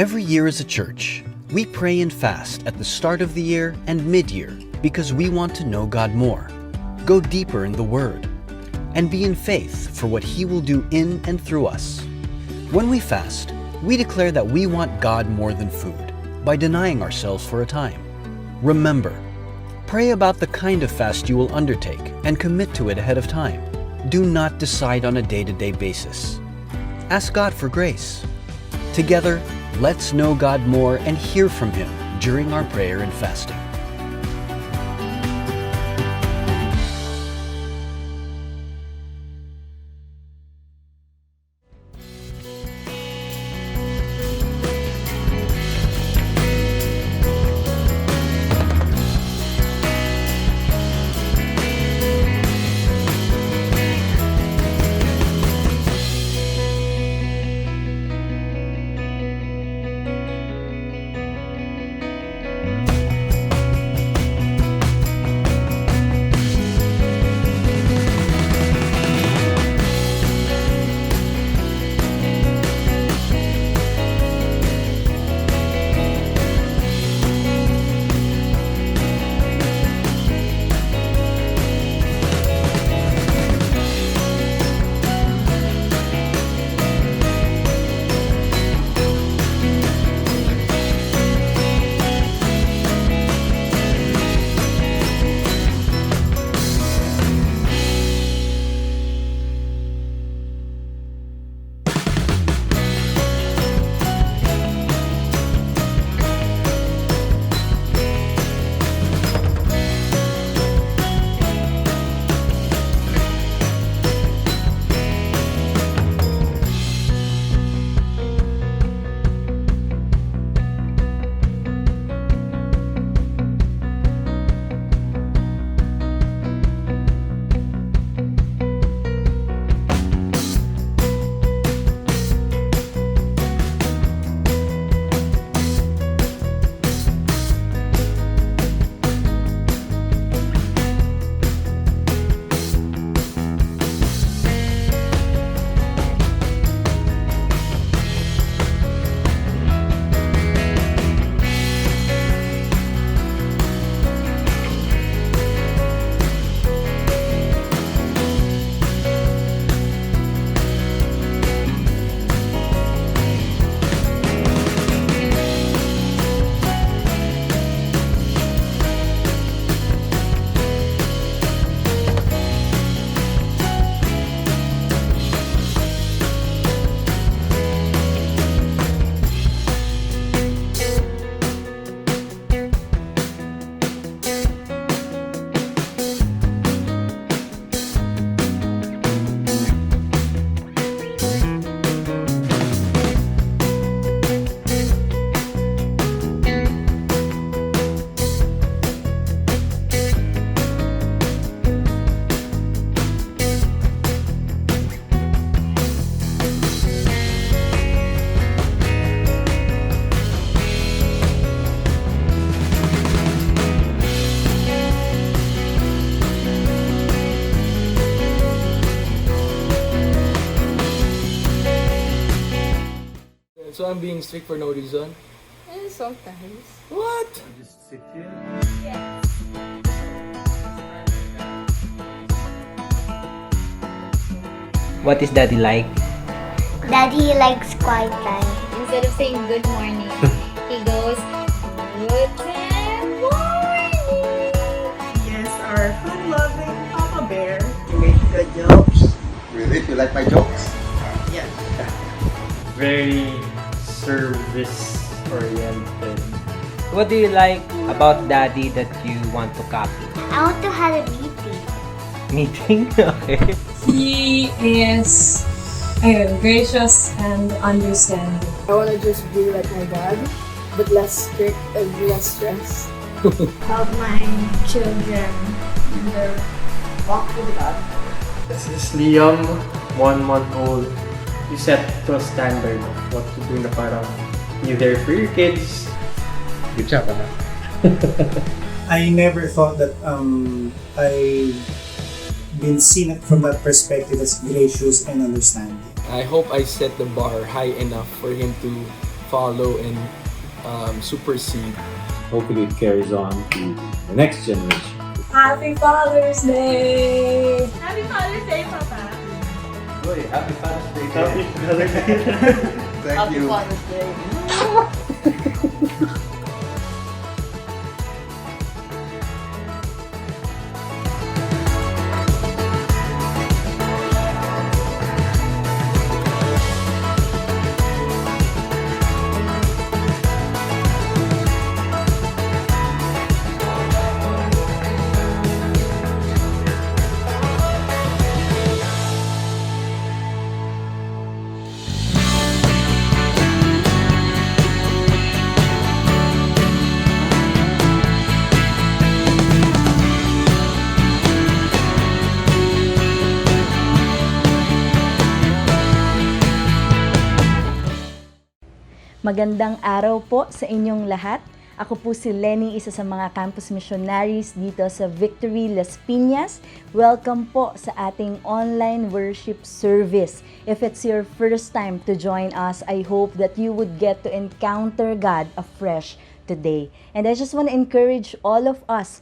Every year as a church, we pray and fast at the start of the year and mid-year because we want to know God more, go deeper in the Word, and be in faith for what He will do in and through us. When we fast, we declare that we want God more than food by denying ourselves for a time. Remember, pray about the kind of fast you will undertake and commit to it ahead of time. Do not decide on a day-to-day basis. Ask God for grace. Together, let's know God more and hear from Him during our prayer and fasting. So I'm being strict for no reason? Sometimes. What? Just sit here. What is daddy like? Daddy likes quiet time. Instead of saying good morning, he goes, good morning. Yes, our fun-loving Papa Bear. You make good jokes. Really? You like my jokes? Yeah. Very service-oriented. What do you like about daddy that you want to copy? I want to have a meeting. Meeting? Okay. He is gracious and understanding. I want to just be like my dad, but less strict and less stressed. Help my children in their walk with God. This is Liam, 1 month old. You set to a standard of what to do na parang you're there for your kids. Good job, Anna. I never thought that I been seen it from that perspective as gracious and understanding. I hope I set the bar high enough for him to follow and supersede. Hopefully it carries on to the next generation. Happy Father's Day! Happy Father's Day, Papa. Boy, happy Father's Day. Happy Father's Day. Thank you. Magandang araw po sa inyong lahat. Ako po si Lenny, isa sa mga campus missionaries dito sa Victory Las Piñas. Welcome po sa ating online worship service. If it's your first time to join us, I hope that you would get to encounter God afresh today. And I just want to encourage all of us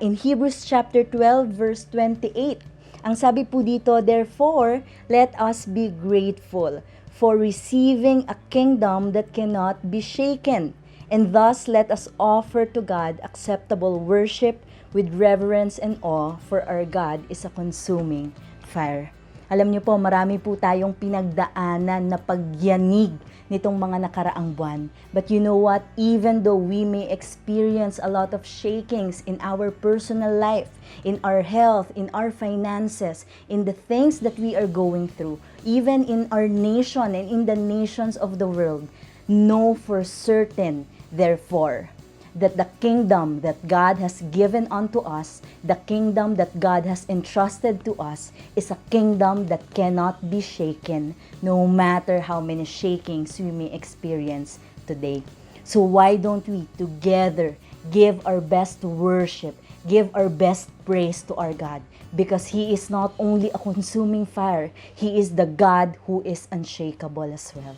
in Hebrews chapter 12 verse 28. Ang sabi po dito, therefore, let us be grateful for receiving a kingdom that cannot be shaken. And thus, let us offer to God acceptable worship with reverence and awe, for our God is a consuming fire. Alam niyo po, marami po tayong pinagdaanan na pagyanig nitong mga nakaraang buwan. But you know what? Even though we may experience a lot of shakings in our personal life, in our health, in our finances, in the things that we are going through, even in our nation and in the nations of the world, know for certain, therefore, that the kingdom that God has given unto us, the kingdom that God has entrusted to us, is a kingdom that cannot be shaken, no matter how many shakings we may experience today. So why don't we together give our best worship, give our best praise to our God? Because He is not only a consuming fire, He is the God who is unshakable as well.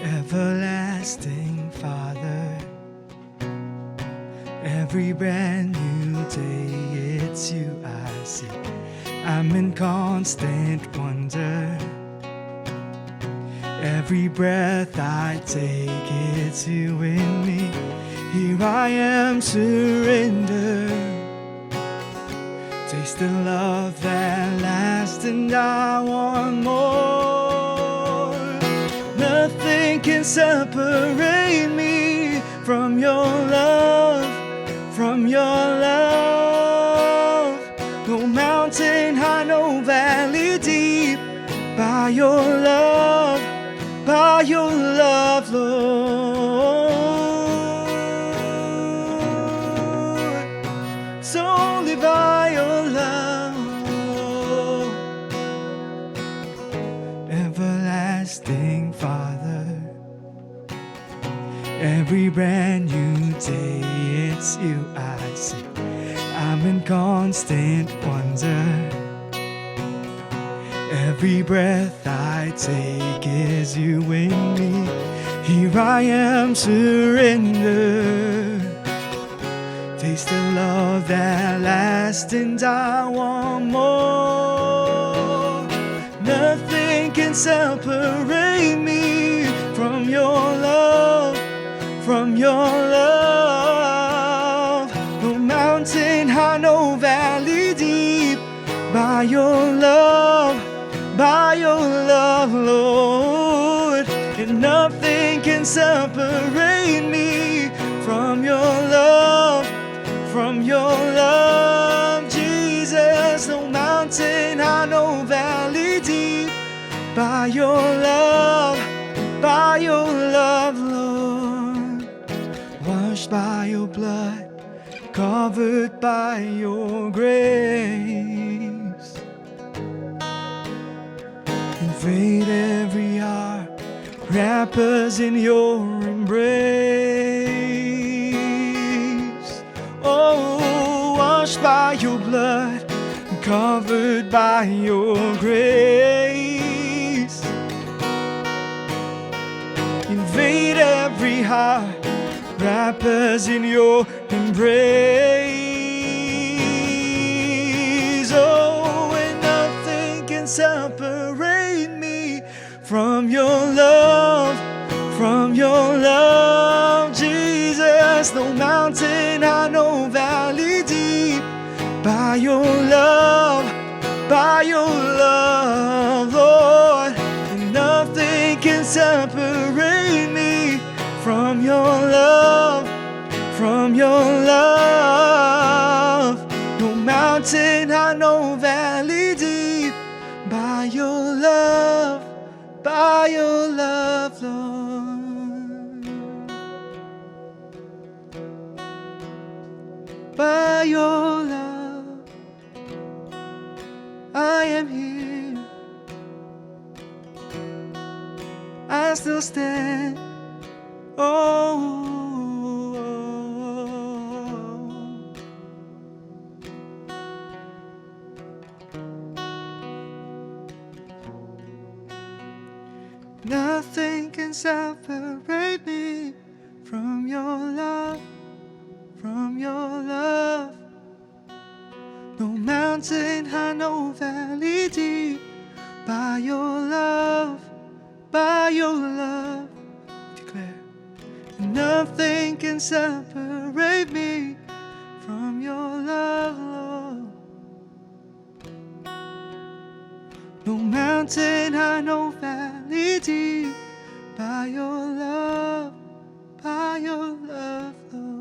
Everlasting Father, every brand new day it's you I see. I'm in constant wonder. Every breath I take, it's you in me. Here I am, surrender. Taste the love that lasts, and I want more. Nothing can separate me from your love, from your love. No mountain high, no valley deep. By your love, Lord. It's only by your love. Everlasting Father, every brand new day it's you I see. I'm in constant wonder. Every breath I take is you in me. Here I am, surrender. Taste the love that lasts, and I want more. Nothing can separate me from your love, from your love. No mountain high, no valley deep. By your love, Lord. And nothing can separate me from your love, from your love. your love, Lord. Washed by your blood, covered by your grace. Invade every heart, wrap us in your embrace. Oh, washed by your blood, covered by your grace. Invade every heart, wrap us in your embrace. Oh, and nothing can separate me from your love, Jesus. No mountain high, no valley deep, by your love, Lord. And nothing can separate me from your love, No mountain high, no valley deep, by your love, Lord. By your love, I am here. I still stand. Oh. Nothing can separate me from your love, No mountain high, no valley deep, by your love, Declare, nothing can separate me from your love, Lord. No mountain high, no valley deep, by your love, Lord.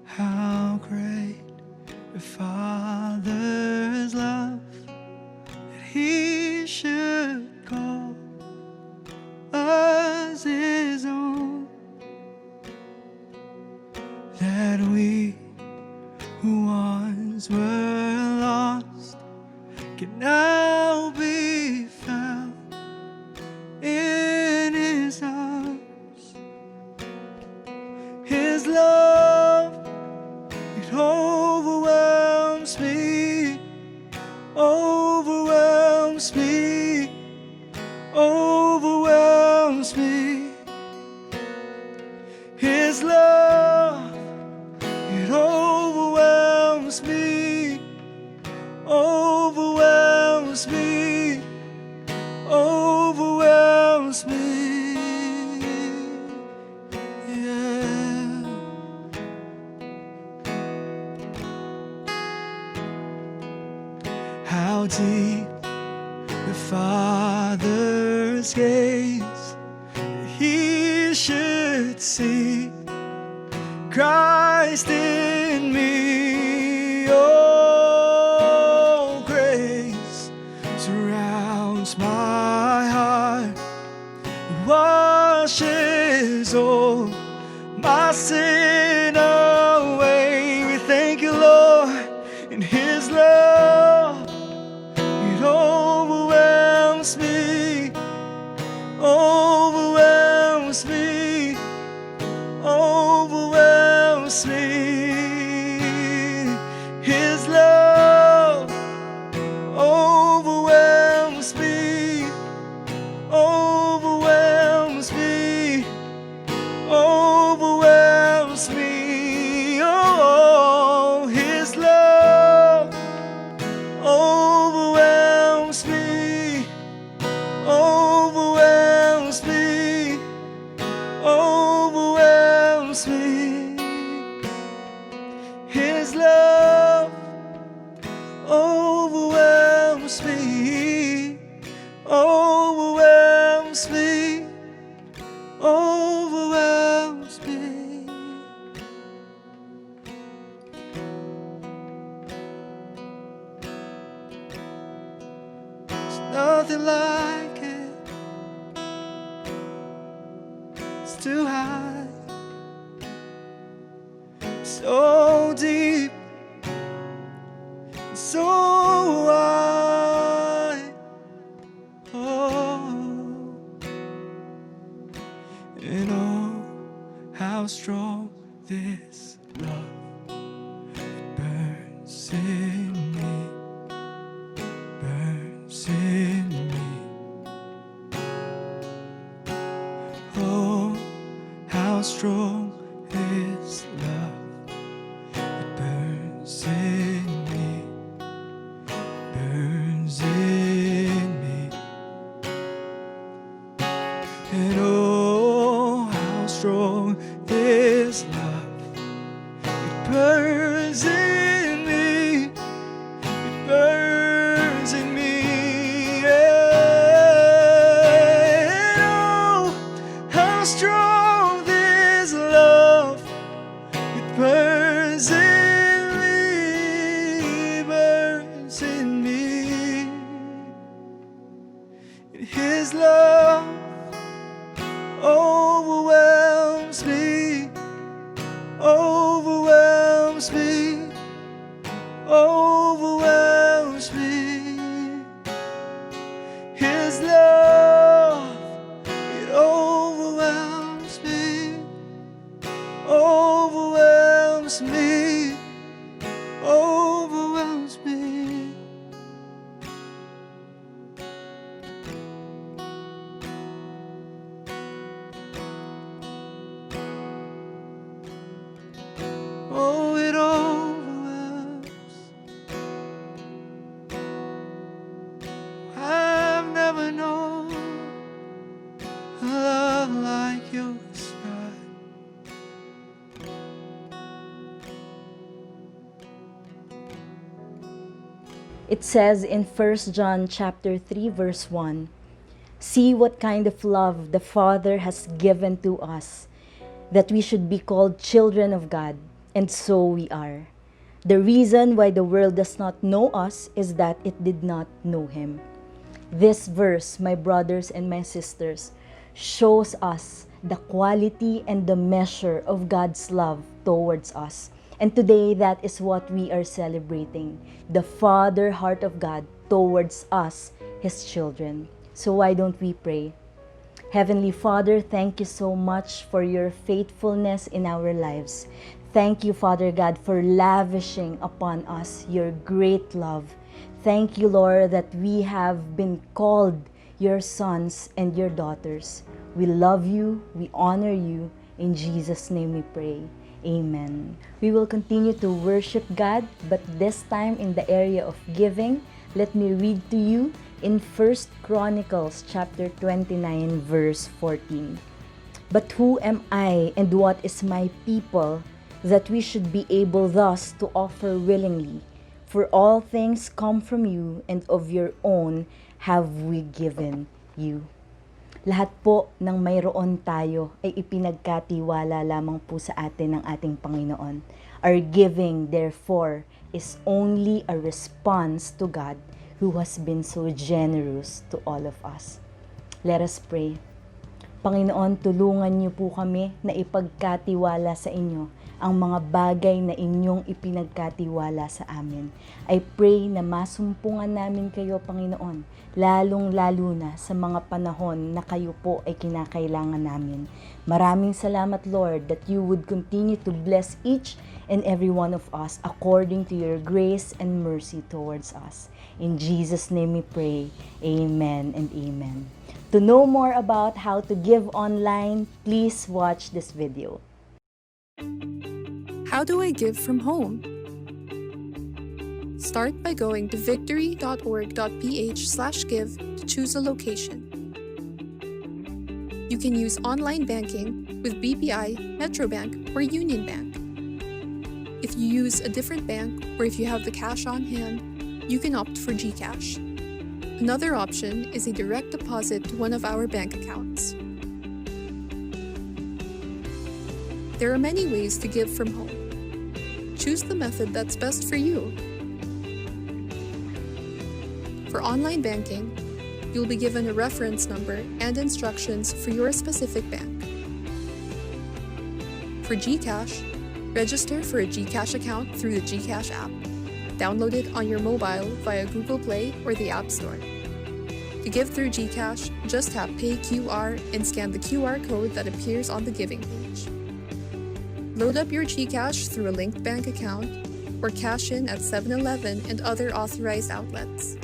How great the Father's love, that He should call us His own, that we who once were lost can now be found in His arms. His love, it overwhelms me, overwhelms me, overwhelms me. His love, it overwhelms me, overwhelms me, overwhelms me. How deep the Father's gaze, that He should see Christ in me. Oh, grace surrounds my heart, washes all my sin away. We thank you, Lord, in His love. It overwhelms me, overwhelms me, overwhelms me. His love overwhelms me, overwhelms me, overwhelms me. it like it? It's too high, so deep, so wide. Oh, and oh, how strong this love, it burns in me, burns in me. Oh, how strong this love, it burns in me, burns in me. And oh, how strong this love, it burns in me, it burns in me. And oh, how strong this love, it burns in me, burns in me. And His love overwhelms me, overwhelms me, overwhelms me. His love, it overwhelms me, overwhelms me, overwhelms me. Oh, it overwhelms. I've never known a love like yours, God. It says in 1 John chapter 3 verse 1, "See what kind of love the Father has given to us, that we should be called children of God, and so we are. The reason why the world does not know us is that it did not know Him." This verse, my brothers and my sisters, shows us the quality and the measure of God's love towards us. And today, that is what we are celebrating, the Father heart of God towards us, His children. So why don't we pray? Heavenly Father, thank you so much for your faithfulness in our lives. Thank you, Father God, for lavishing upon us your great love. Thank you, Lord, that we have been called your sons and your daughters. We love you, we honor you. In Jesus' name we pray. Amen. We will continue to worship God, but this time in the area of giving. Let me read to you in 1 Chronicles chapter 29 verse 14. "But who am I and what is my people, that we should be able thus to offer willingly? For all things come from you, and of your own have we given you." Lahat po ng mayroon tayo ay ipinagkatiwala lamang po sa atin ng ating Panginoon. Our giving, therefore, is only a response to God who has been so generous to all of us. Let us pray. Panginoon, tulungan niyo po kami na ipagkatiwala sa inyo ang mga bagay na inyong ipinagkatiwala sa amin. I pray na masumpungan namin kayo, Panginoon, lalong-lalo na sa mga panahon na kayo po ay kinakailangan namin. Maraming salamat, Lord, that you would continue to bless each and every one of us according to your grace and mercy towards us. In Jesus' name we pray. Amen and amen. To know more about how to give online, please watch this video. How do I give from home? Start by going to victory.org.ph/give to choose a location. You can use online banking with BPI, Metrobank, or Union Bank. If you use a different bank or if you have the cash on hand, you can opt for GCash. Another option is a direct deposit to one of our bank accounts. There are many ways to give from home. Choose the method that's best for you. For online banking, you'll be given a reference number and instructions for your specific bank. For GCash, register for a GCash account through the GCash app. Download it on your mobile via Google Play or the App Store. To give through GCash, just tap Pay QR and scan the QR code that appears on the giving page. Load up your GCash through a linked bank account or cash in at 7-Eleven and other authorized outlets.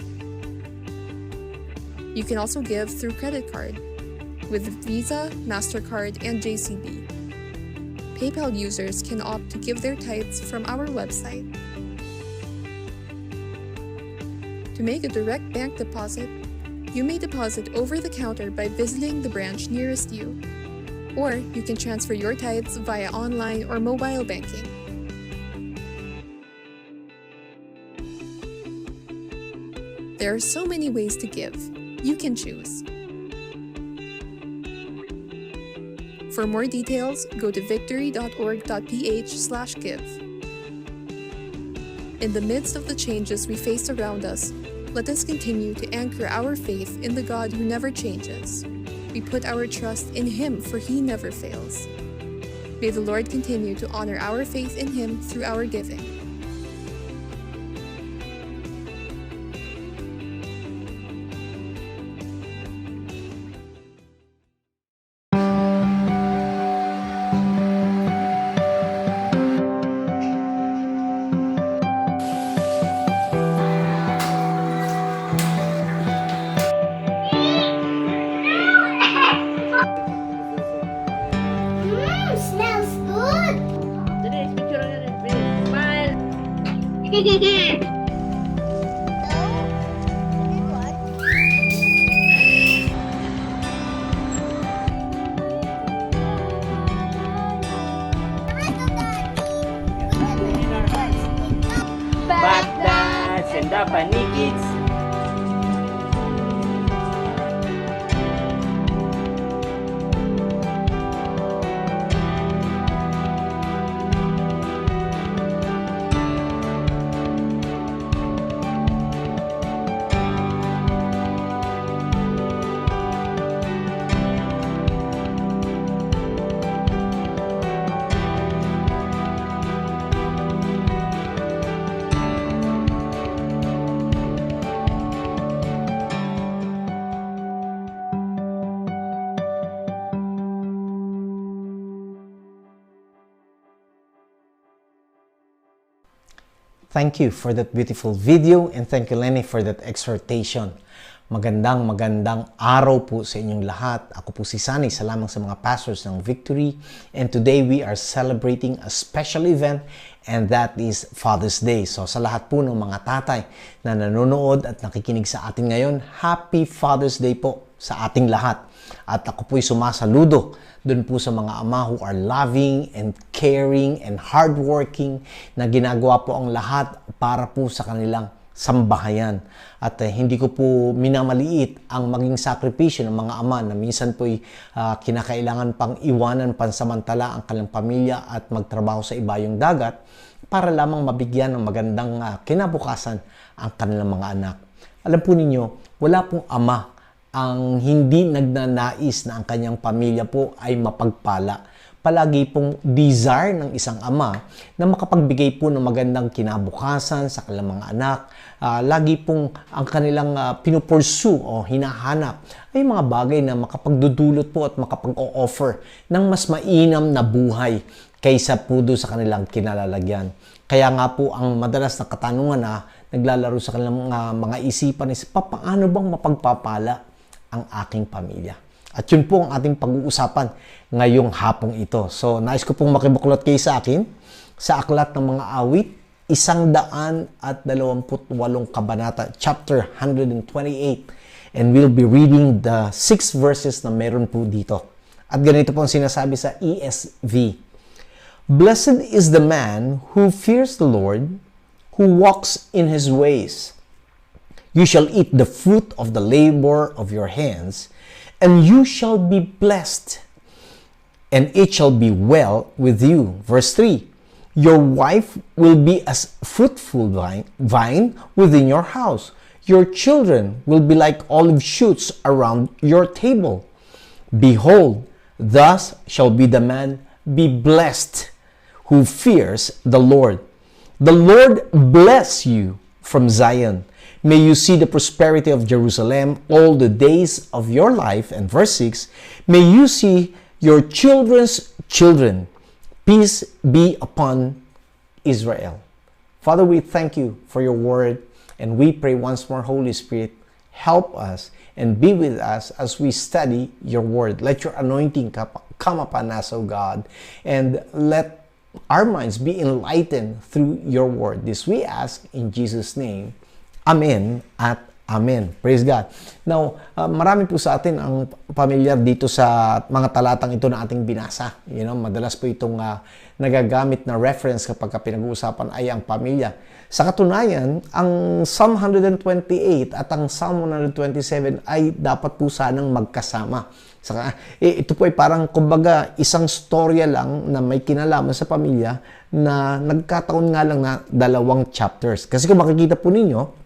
You can also give through credit card with Visa, MasterCard, and JCB. PayPal users can opt to give their tithes from our website. To make a direct bank deposit, you may deposit over the counter by visiting the branch nearest you, or you can transfer your tithes via online or mobile banking. There are so many ways to give. You can choose. For more details, go to victory.org.ph/give. In the midst of the changes we face around us, let us continue to anchor our faith in the God who never changes. We put our trust in Him, for He never fails. May the Lord continue to honor our faith in Him through our giving. Smells good! Smile! Bagdas and the Panikids. Thank you for that beautiful video and thank you Lenny for that exhortation. Magandang araw po sa inyong lahat. Ako po si Sunny, isa lamang sa mga pastors ng Victory. And today we are celebrating a special event and that is Father's Day. So sa lahat po ng mga tatay na nanonood at nakikinig sa atin ngayon, Happy Father's Day po sa ating lahat. At ako po'y sumasaludo doon po sa mga ama who are loving and caring and hardworking na ginagawa po ang lahat para po sa kanilang sambahayan. At hindi ko po minamaliit ang maging sakripisyo ng mga ama na minsan po'y kinakailangan pang iwanan pansamantala ang kanilang pamilya at magtrabaho sa ibayong dagat para lamang mabigyan ng magandang kinabukasan ang kanilang mga anak. Alam po ninyo, wala pong ama ang hindi nagnanais na ang kanyang pamilya po ay mapagpala. Palagi pong desire ng isang ama na makapagbigay po ng magandang kinabukasan sa kanilang mga anak. Lagi pong ang kanilang pinupursue o hinahanap ay mga bagay na makapagdudulot po at makapag-o-offer ng mas mainam na buhay kaysa po doon sa kanilang kinalalagyan. Kaya nga po ang madalas na katanungan na naglalaro sa kanilang mga isipan is, paano bang mapagpapala ang aking pamilya? At yun po ang ating pag-uusapan ngayong hapong ito. So, nais ko pong makibuklot kayo sa akin sa Aklat ng Mga Awit, 128 kabanata, chapter 128. And we'll be reading the 6 verses na meron po dito. At ganito po ang sinasabi sa ESV. Blessed is the man who fears the Lord, who walks in His ways. You shall eat the fruit of the labor of your hands, and you shall be blessed, and it shall be well with you. Verse 3, your wife will be as fruitful vine within your house. Your children will be like olive shoots around your table. Behold, thus shall be the man be blessed who fears the Lord. The Lord bless you from Zion. May you see the prosperity of Jerusalem all the days of your life. And verse 6, may you see your children's children. Peace be upon Israel. Father, we thank you for your word, and we pray once more, Holy Spirit, help us and be with us as we study your word. Let your anointing come upon us, O God, and let our minds be enlightened through your word. This we ask in Jesus' name. Amen at Amen. Praise God. Now, marami po sa atin ang pamilyar dito sa mga talatang ito na ating binasa. You know, madalas po itong nagagamit na reference kapag pinag-uusapan ay ang pamilya. Sa katunayan, ang Psalm 128 at ang Psalm 127 ay dapat po sanang magkasama. Saka, ito po ay parang kumbaga isang storya lang na may kinalaman sa pamilya na nagkataon nga lang na 2 chapters. Kasi kung makikita po ninyo,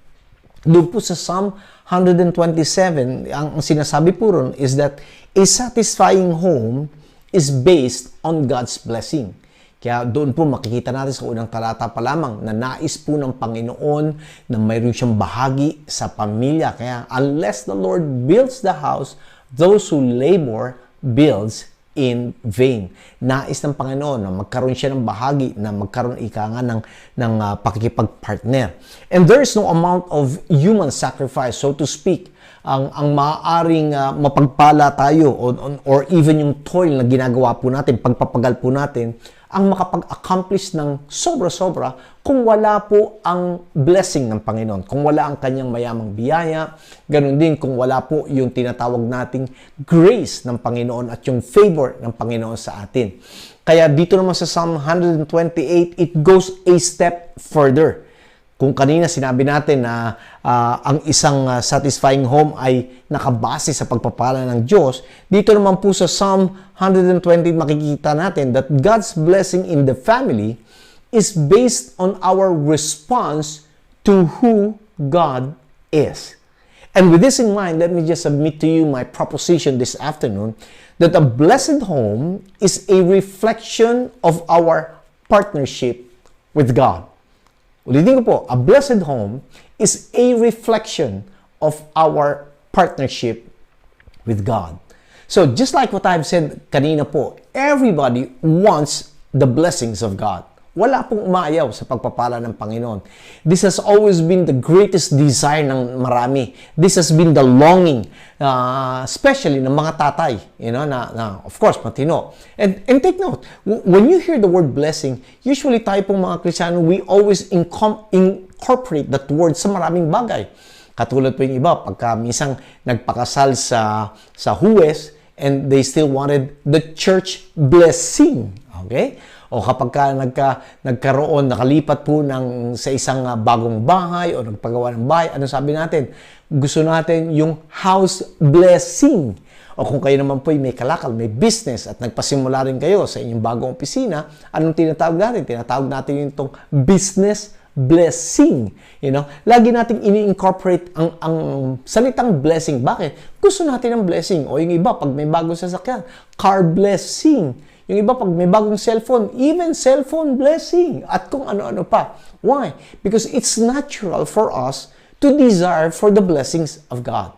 doon po sa Psalm 127, ang sinasabi po ron is that a satisfying home is based on God's blessing. Kaya doon po makikita natin sa unang talata pa lamang na nais po ng Panginoon na mayroon siyang bahagi sa pamilya. Kaya unless the Lord builds the house, those who labor builds in vain. Nais ng Panginoon na magkaroon siya ng bahagi, na magkaroon ng pakikipagpartner. And there is no amount of human sacrifice, so to speak, ang maaaring mapagpala tayo or even yung toil na ginagawa po natin, pagpapagal po natin, ang makapag-accomplish ng sobra-sobra kung wala po ang blessing ng Panginoon, kung wala ang kanyang mayamang biyaya, ganun din kung wala po yung tinatawag nating grace ng Panginoon at yung favor ng Panginoon sa atin. Kaya dito naman sa Psalm 128, it goes a step further. Kung kanina sinabi natin na ang isang satisfying home ay nakabase sa pagpapala ng Diyos, dito naman po sa Psalm 120 makikita natin that God's blessing in the family is based on our response to who God is. And with this in mind, let me just submit to you my proposition this afternoon that a blessed home is a reflection of our partnership with God. Ulitin ko po, a blessed home is a reflection of our partnership with God. So, just like what I've said kanina po, everybody wants the blessings of God. Wala pong umayaw sa pagpapala ng Panginoon. This has always been the greatest desire ng marami. This has been the longing, especially ng mga tatay, you know, na of course, matino. And take note, when you hear the word blessing, usually tayo pong mga Kristiyano, we always incorporate that word sa maraming bagay. Katulad po yung iba, pagka misang nagpakasal sa huwes, and they still wanted the church blessing. Okay? O kapag nagkaroon, nakalipat po sa isang bagong bahay o nagpagawa ng bahay, ano sabi natin? Gusto natin yung house blessing. O kung kayo naman po may kalakal, may business at nagpasimula rin kayo sa inyong bagong opisina, anong tinatawag natin? Tinatawag natin yung itong business blessing. You know? Lagi nating ini-incorporate ang salitang blessing. Bakit? Gusto natin ng blessing. O yung iba, pag may bagong sasakyan, car blessing. Yung iba, pag may bagong cellphone, even cellphone blessing. At kung ano-ano pa. Why? Because it's natural for us to desire for the blessings of God.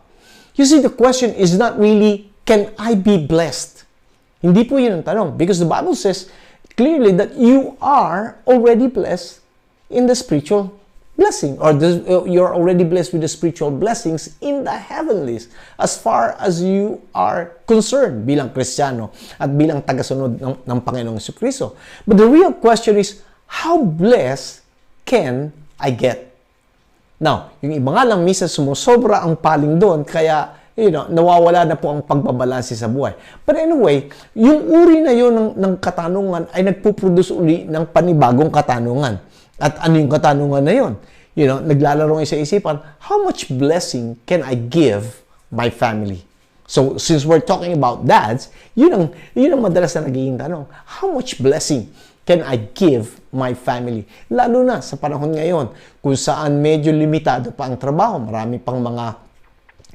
You see, the question is not really, can I be blessed? Hindi po yun ang tanong. Because the Bible says clearly that you are already blessed in the spiritual blessing. Or you're already blessed with the spiritual blessings in the heavenlies as far as you are concerned bilang Kristiyano at bilang tagasunod ng Panginoong Jesucristo. But the real question is, how blessed can I get? Now, yung iba nga lang minsan sumusobra ang paling doon, kaya nawawala na po ang pagbabalanse sa buhay. But anyway, yung uri na yun ng katanungan ay nagpuproduce uli ng panibagong katanungan. At ano yung katanungan na yun? Naglalaro sa isipan, how much blessing can I give my family? So, since we're talking about dads, yun ang madalas na nagiging tanong. How much blessing can I give my family? Lalo na sa panahon ngayon, kung saan medyo limitado pa ang trabaho. Marami pang mga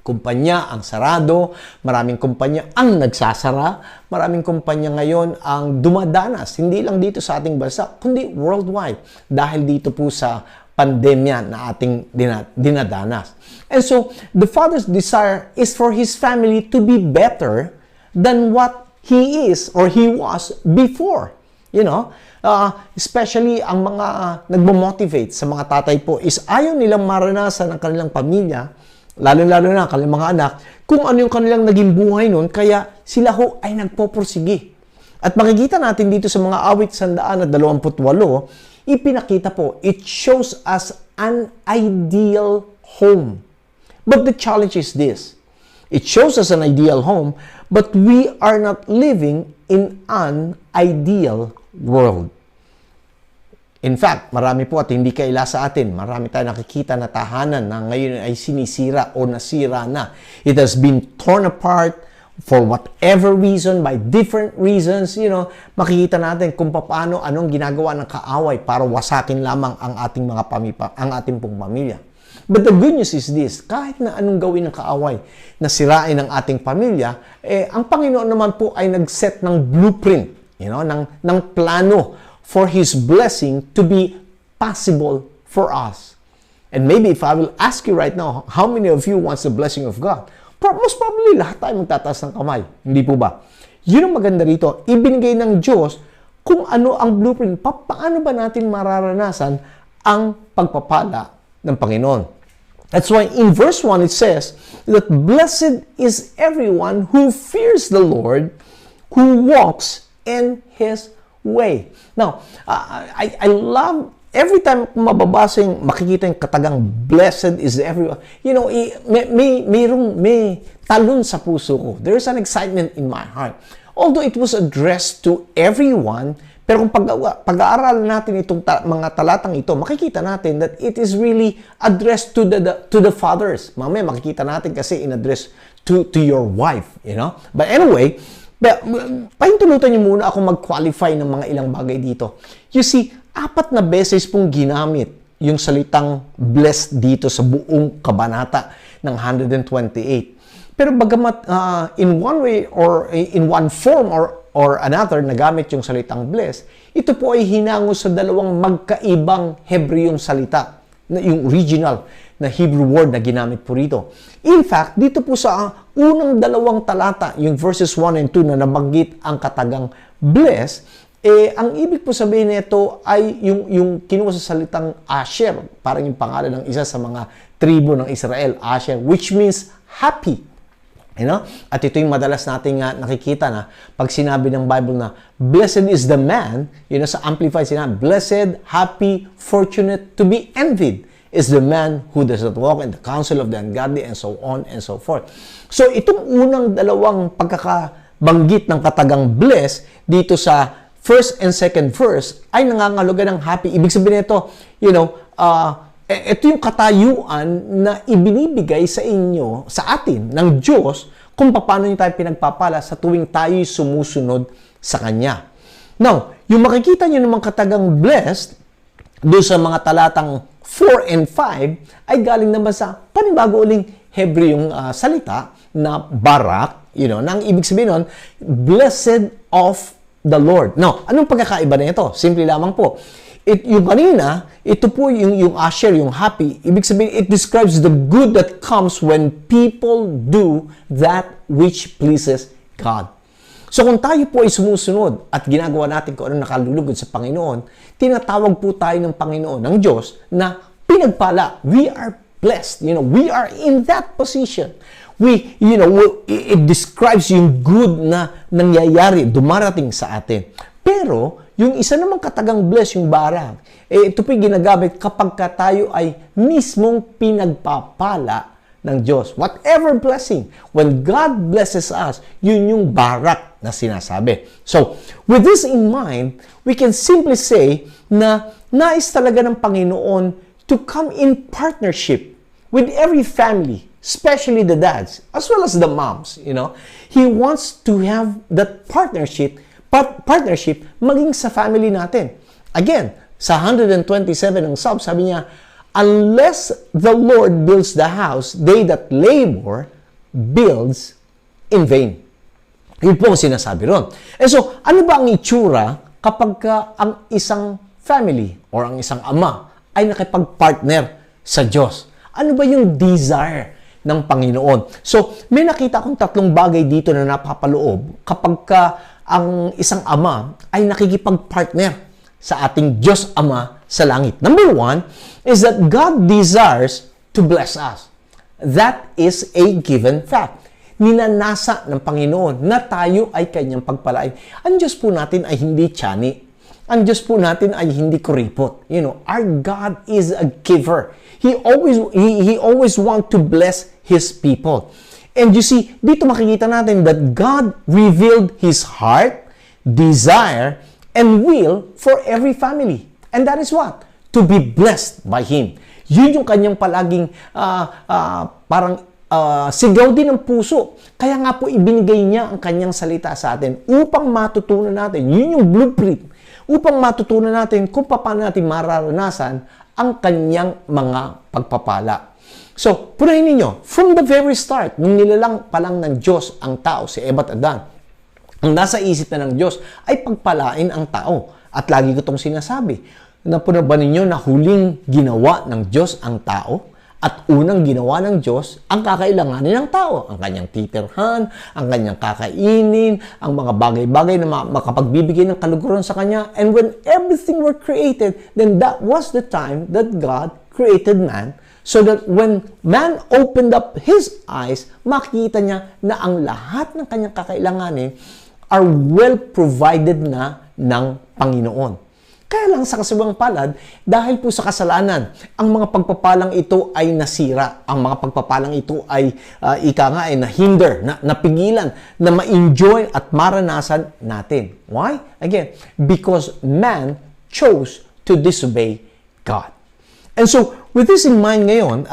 kumpanya ang sarado, maraming kumpanya ang nagsasara, maraming kumpanya ngayon ang dumadanas, hindi lang dito sa ating bansa, kundi worldwide, dahil dito po sa pandemya na ating dinadanas. And so, the Father's desire is for His family to be better than what He is or He was before. You know, especially ang mga nagmo-motivate sa mga tatay po is ayaw nilang maranasan ng kanilang pamilya, lalo-lalo na kanilang mga anak, kung ano yung kanilang naging buhay noon, kaya sila ho ay nagpopursige. At makikita natin dito sa mga awit 128, ipinakita po, it shows us an ideal home. But the challenge is this, it shows us an ideal home, but we are not living in an ideal world. In fact, marami po at hindi kaila sa atin. Marami tayong nakikita na tahanan na ngayon ay sinisira o nasira na. It has been torn apart for whatever reason, by different reasons. You know, makikita natin kung paano, anong ginagawa ng kaaway para wasakin lamang ang ating mga ang ating pong pamilya. But the good news is this, kahit na anong gawin ng kaaway na sirain ang ating pamilya, ang Panginoon naman po ay nag-set ng blueprint, ng plano for His blessing to be possible for us. And maybe if I will ask you right now, how many of you wants the blessing of God? Most probably, lahat tayo magtataas ng kamay. Hindi po ba? Yun ang maganda rito. Ibinigay ng Diyos kung ano ang blueprint. Paano ba natin mararanasan ang pagpapala ng Panginoon? That's why in verse 1 it says that blessed is everyone who fears the Lord, who walks in His way. Now, I love every time mababasa yung makikita yung katagang blessed is everyone. You know, may talon sa puso ko. There's an excitement in my heart. Although it was addressed to everyone, pero kung pag-aaralan natin itong mga talatang ito, makikita natin that it is really addressed to the fathers. Mamaya makikita natin kasi in-address to your wife, you know. But anyway, pahintulutan niyo muna ako mag-qualify ng mga ilang bagay dito. You see, 4 na beses pong ginamit yung salitang blessed dito sa buong kabanata ng 128. Pero bagamat in one way or in one form or another nagamit yung salitang blessed, ito po ay hinango sa dalawang magkaibang Hebreyong salita, yung original na Hebrew word na ginamit po rito. In fact, dito po sa unang 2 talata, yung verses 1 and 2 na nabanggit ang katagang blessed, ang ibig po sabihin nito ay yung kinuha sa salitang Asher, parang yung pangalan ng isa sa mga tribo ng Israel, Asher, which means happy. You know? At ito yung madalas nating nakikita na pag sinabi ng Bible na blessed is the man, sa Amplified sinabi, blessed, happy, fortunate, to be envied is the man who does not walk in the counsel of the ungodly, and so on and so forth. So itong unang 2 pagkakabanggit ng katagang blessed dito sa first and second verse ay nangangahulugan ng happy. Ibig sabihin nito, ito yung katayuan na ibinibigay sa inyo, sa atin, ng Diyos, kung paano niyo tayo pinagpapala sa tuwing tayo'y sumusunod sa Kanya. Now, yung makikita niyo namang katagang blessed, doon sa mga talatang 4 and 5, ay galing naman sa panibago uling Hebreyong salita na barak, nang ibig sabihin nun, blessed of the Lord. Now, anong pagkakaiba na ito? Simple lamang po. Yung kanina, ito po yung Asher, yung happy. Ibig sabihin, it describes the good that comes when people do that which pleases God. So kung tayo po ay sumusunod at ginagawa natin kung ano nakalulugod sa Panginoon, tinatawag po tayo ng Panginoon, ng Diyos, na pinagpala. We are blessed. We are in that position. It describes yung good na nangyayari, dumarating sa atin. Pero, yung isa namang katagang bless, yung barak, ito po'y ginagamit kapag tayo ay mismong pinagpapala ng Diyos. Whatever blessing, when God blesses us, yun yung barak na sinasabi. So, with this in mind, we can simply say na nais talaga ng Panginoon to come in partnership with every family, especially the dads, as well as the moms, He wants to have that partnership partnership maging sa family natin. Again, sa 127 ng Psalm, sabi niya, unless the Lord builds the house, they that labor builds in vain. Yun po ang sinasabi ron. So, ano ba ang itsura kapag ang isang family or ang isang ama ay nakipag-partner sa Diyos? Ano ba yung desire ng Panginoon? So, may nakita akong tatlong bagay dito na napapaloob kapag ang isang ama ay nakikipag-partner sa ating Diyos Ama sa langit. Number one is that God desires to bless us. That is a given fact. Ninanasa ng Panginoon na tayo ay kanyang pagpalain. Ang Diyos po natin ay hindi tiyani. Ang Diyos po natin ay hindi kuripot. Our God is a giver. He always want to bless His people. And you see, dito makikita natin that God revealed His heart, desire, and will for every family. And that is what? To be blessed by Him. Yun yung kanyang palaging sigaw din ng puso. Kaya nga po ibinigay niya ang kanyang salita sa atin upang matutunan natin. Yun yung blueprint. Upang matutunan natin kung paano natin mararanasan ang kanyang mga pagpapala. So, punahin ninyo, from the very start, nung nilalang pa lang ng Diyos ang tao, si Eva at Adan, ang nasa isip na ng Diyos ay pagpalain ang tao. At lagi ko itong sinasabi, napuno ba ninyo na huling ginawa ng Diyos ang tao? At unang ginawa ng Diyos ang kakailanganin ng tao. Ang kanyang titirhan, ang kanyang kakainin, ang mga bagay-bagay na makapagbibigay ng kaluguran sa kanya. And when everything were created, then that was the time that God created man. So that when man opened up his eyes, makikita niya na ang lahat ng kanyang kakailanganin are well provided na ng Panginoon. Kaya lang sa kasiwang palad, dahil po sa kasalanan, ang mga pagpapalang ito ay nasira. Ang mga pagpapalang ito ay, ay nahinder, napigilan, na ma-enjoy at maranasan natin. Why? Again, because man chose to disobey God. And so, with this in mind ngayon,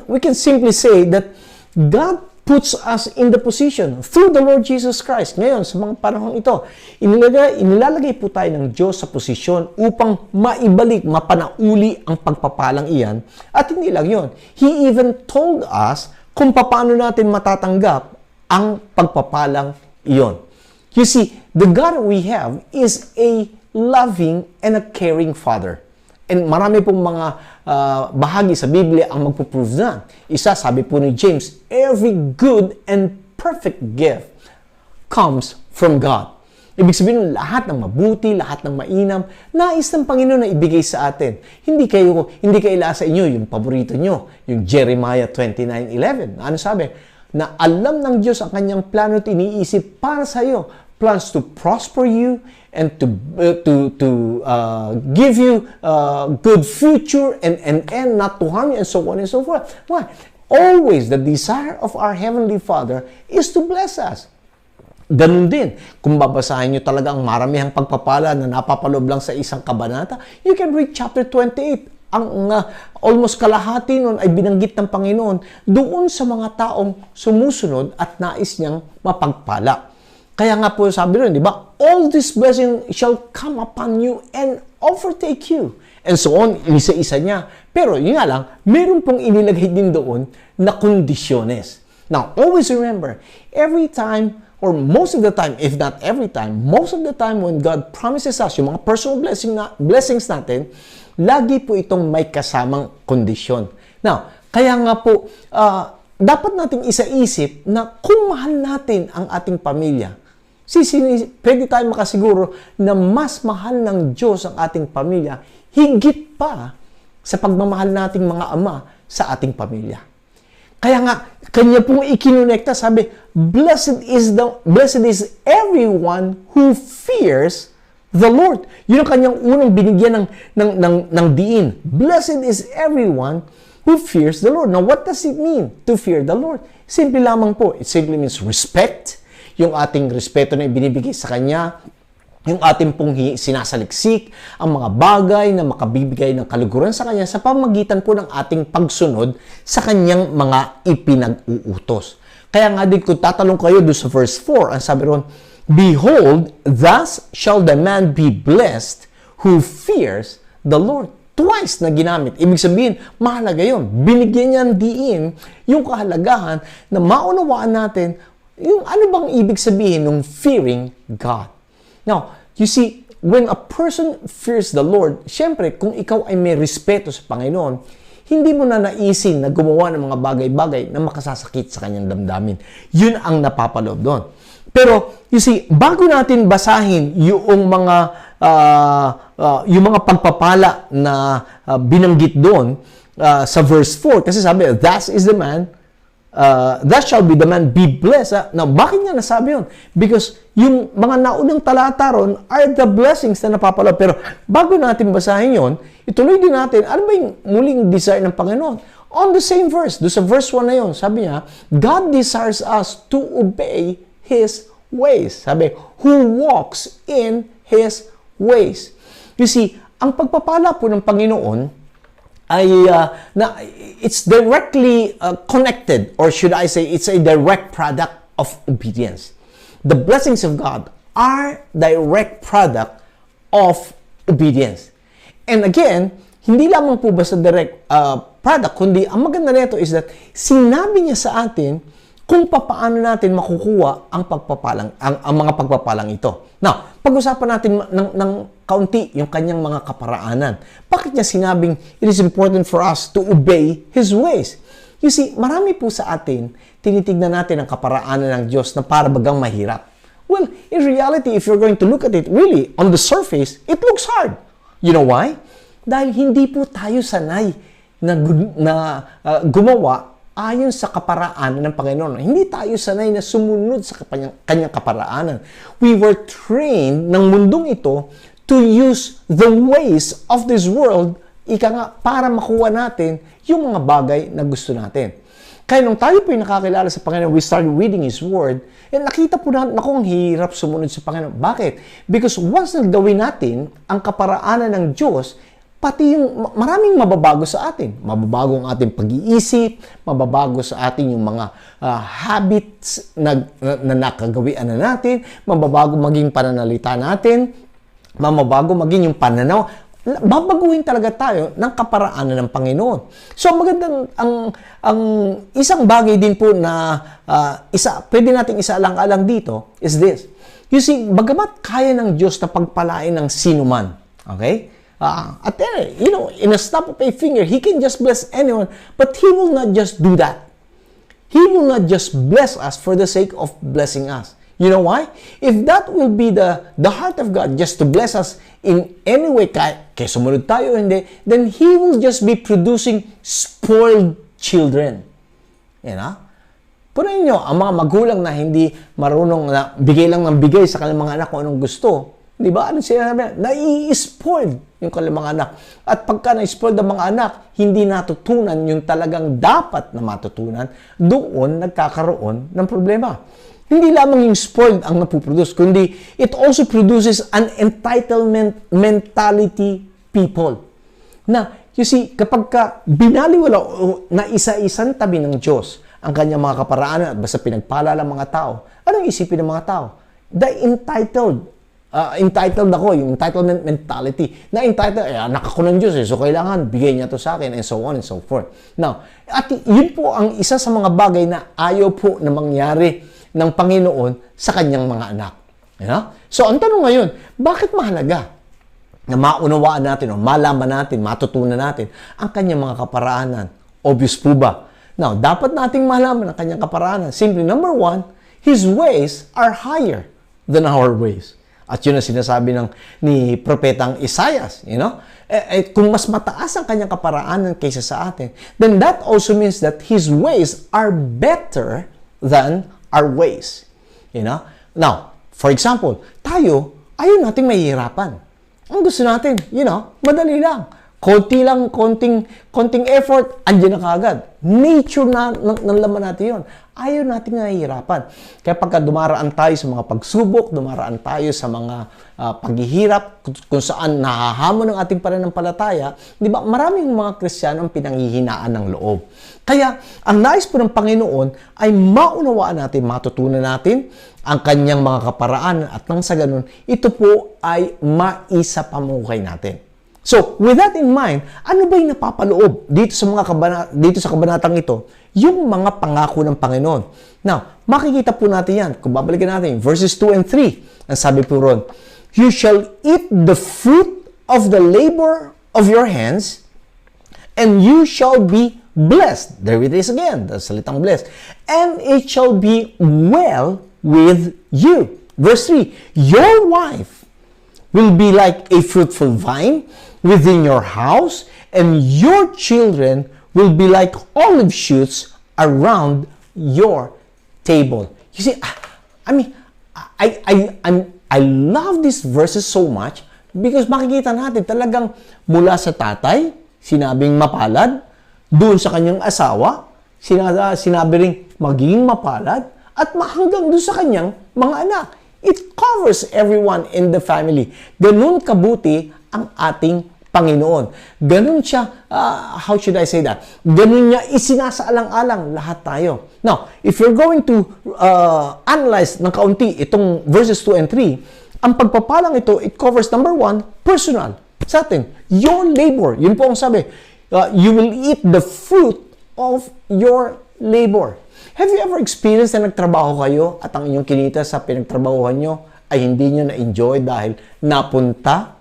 we can simply say that God puts us in the position through the Lord Jesus Christ. Ngayon, sa mga panahon ito, inilalagay po tayo ng Diyos sa posisyon upang maibalik, mapanauli ang pagpapalang iyan. At hindi lang yun. He even told us kung paano natin matatanggap ang pagpapalang iyon. You see, the God we have is a loving and a caring Father. And marami pong mga bahagi sa Biblia ang magpo-prove na. Isa, sabi po ni James, every good and perfect gift comes from God. Ibig sabihin, lahat ng mabuti, lahat ng mainam, nais ng Panginoon na ibigay sa atin. Hindi kaila sa inyo yung paborito nyo, yung Jeremiah 29:11. Ano sabi? Na alam ng Diyos ang kanyang plano at iniisip para sa iyo. Plans to prosper you and to give you good future and not to harm you and so on and so forth. Why? Always the desire of our Heavenly Father is to bless us. Ganun din, kung babasahin nyo talaga ang maramihang pagpapala na napapaloob lang sa isang kabanata, you can read chapter 28. Ang almost kalahati nun ay binanggit ng Panginoon doon sa mga taong sumusunod at nais niyang mapagpala. Kaya nga po sabi rin, di ba? All this blessing shall come upon you and overtake you. And so on, isa-isa niya. Pero yun nga lang, meron pong inilagay din doon na kondisyones. Now, always remember, every time, or most of the time, if not every time, most of the time when God promises us yung mga personal blessings natin, lagi po itong may kasamang kondisyon. Now, kaya nga po, dapat nating isa-isip na kung mahal natin ang ating pamilya, pwede tayo makasiguro na mas mahal ng Diyos ang ating pamilya higit pa sa pagmamahal nating mga ama sa ating pamilya. Kaya nga, kanya pong ikinonekta, sabi, Blessed is everyone who fears the Lord. Yun ang kanyang unang binigyan ng diin. Blessed is everyone who fears the Lord. Now, what does it mean to fear the Lord? Simple lamang po. It simply means respect. Yung ating respeto na ibinibigay sa Kanya, yung ating pong sinasaliksik, ang mga bagay na makabibigay ng kaluguran sa Kanya sa pamagitan po ng ating pagsunod sa Kanyang mga ipinag-uutos. Kaya nga din kung tatalong kayo doon sa verse 4, ang sabi ron, Behold, thus shall the man be blessed who fears the Lord. Twice na ginamit. Ibig sabihin, mahalaga yun. Binigyan niyan diin yung kahalagahan na maunawaan natin yung ano bang ibig sabihin ng fearing God. Now, you see, when a person fears the Lord, syempre, kung ikaw ay may respeto sa Panginoon, hindi mo na naisin na gumawa ng mga bagay-bagay na makasasakit sa kanyang damdamin. Yun ang napapaloob doon. Pero, you see, bago natin basahin yung mga pagpapala na binanggit doon sa verse 4, kasi sabi, thus is the man, thus shall be the man be blessed. Now, bakit niya nasabi yun? Because yung mga naunang talata ron are the blessings na napapaloob. Pero bago natin basahin yun, ituloy din natin, ano ba yung muling desire ng Panginoon? On the same verse, do sa verse 1 na yun, sabi niya, God desires us to obey His ways. Sabi, who walks in His ways. You see, ang pagpapala po ng Panginoon ay it's directly connected, or should I say, it's a direct product of obedience. The blessings of God are direct product of obedience. And again, hindi lamang po basta direct product, kundi ang maganda nito is that sinabi niya sa atin kung paano natin makukuha ang mga pagpapalang ito. Now, pag-usapan natin ng kaunti yung kanyang mga kaparaanan. Bakit niya sinabing it is important for us to obey His ways? You see, marami po sa atin, tinitignan natin ang kaparaanan ng Diyos na para bagang mahirap. Well, in reality, if you're going to look at it, really, on the surface, it looks hard. You know why? Dahil hindi po tayo sanay na gumawa ayon sa kaparaanan ng Panginoon. Hindi tayo sanay na sumunod sa kanyang kaparaanan. We were trained ng mundong ito to use the ways of this world, para makuha natin yung mga bagay na gusto natin. Kaya nung tayo po yung nakakilala sa Panginoon, we started reading His Word, and nakita po natin, ang hirap sumunod sa Panginoon. Bakit? Because once nagdawin natin ang kaparaanan ng Diyos, pati yung maraming mababago sa atin. Mababago ang ating pag-iisip, mababago sa atin yung mga habits na nakagawian na natin, mababago maging pananalita natin, mababago maging yung pananaw. Babaguhin talaga tayo ng kaparaanan ng Panginoon. So magandang ang isang bagay din po na pwede nating isaalang-alang dito is this. You see, bagamat kaya ng Diyos na pagpalain ng sinuman, okay? At in a snap of a finger, He can just bless anyone, but He will not just do that. He will not just bless us for the sake of blessing us. You know why? If that will be the heart of God, just to bless us in any way, kaya sumunod tayo, hindi, then He will just be producing spoiled children. You know? Punayin nyo, ang mga magulang na hindi marunong na bigay lang ng bigay sa kanilang mga anak kung anong gusto, di ba? Ano sinasabi? Nai-spoiled yung kanilang mga anak. At pagka na-spoiled ang mga anak, hindi natutunan yung talagang dapat na matutunan, doon nagkakaroon ng problema. Hindi lamang yung spoiled ang napuproduce, kundi it also produces an entitlement mentality people. Na, you see, kapag ka binaliwala na isa-isang tabi ng Diyos ang kanyang mga kaparaanan at basta pinagpala ng mga tao, anong isipin ng mga tao? The entitled ako, yung entitlement mentality. Na entitled, anak ako ng Diyos, so kailangan bigay niya to sa akin, and so on and so forth. Now, at yun po ang isa sa mga bagay na ayaw po na mangyari ng Panginoon sa kanyang mga anak. You know? So, ang tanong ngayon, bakit mahalaga na maunawaan natin o malaman natin, matutunan natin ang kanyang mga kaparaanan? Obvious po ba? Now, dapat nating malaman ang kanyang kaparaanan. Simply, number one, His ways are higher than our ways. At yun ang sinasabi ni Propetang Isaias, you know? Kung mas mataas ang kanyang kaparaanan kaysa sa atin, then that also means that His ways are better than our ways. You know? Now, for example, tayo, ayaw nating mahihirapan. Ang gusto natin, madali lang. Konti lang, konting effort, andyan na kaagad. Nature ng laman natin yun. Ayaw natin nahihirapan. Kaya pagka dumaraan tayo sa mga pagsubok, dumaraan tayo sa mga paghihirap, kung saan nahahamon ng ating pananampalataya, di ba, maraming mga Kristiyano ang pinanghihinaan ng loob. Kaya, ang nais po ng Panginoon ay maunawaan natin, matutunan natin ang kanyang mga kaparaan at nang sa ganun, ito po ay maisapamuhay natin. So, with that in mind, ano ba yung napapaloob dito sa kabanatang ito? Yung mga pangako ng Panginoon. Now, makikita po natin yan. Kung babalikan natin, verses 2 and 3, ang sabi po ron, you shall eat the fruit of the labor of your hands, and you shall be blessed. There it is again, the salitang blessed. And it shall be well with you. Verse 3, your wife will be like a fruitful vine within your house, and your children will be like olive shoots around your table. You see, I love these verses so much because makikita natin talagang mula sa tatay, sinabing mapalad, doon sa kanyang asawa, sinabi ring magiging mapalad, at hanggang doon sa kanyang mga anak. It covers everyone in the family. Ganun kabuti ang ating Panginoon. Ganun siya, how should I say that? Ganun niya isinasaalang-alang lahat tayo. Now, if you're going to analyze ng kaunti itong verses 2 and 3, ang pagpapalang ito, it covers number 1, personal. Sa atin, your labor. Yun po ang sabi. You will eat the fruit of your labor. Have you ever experienced na nagtrabaho kayo at ang inyong kinita sa pinagtrabahuhan nyo ay hindi nyo na-enjoy dahil napunta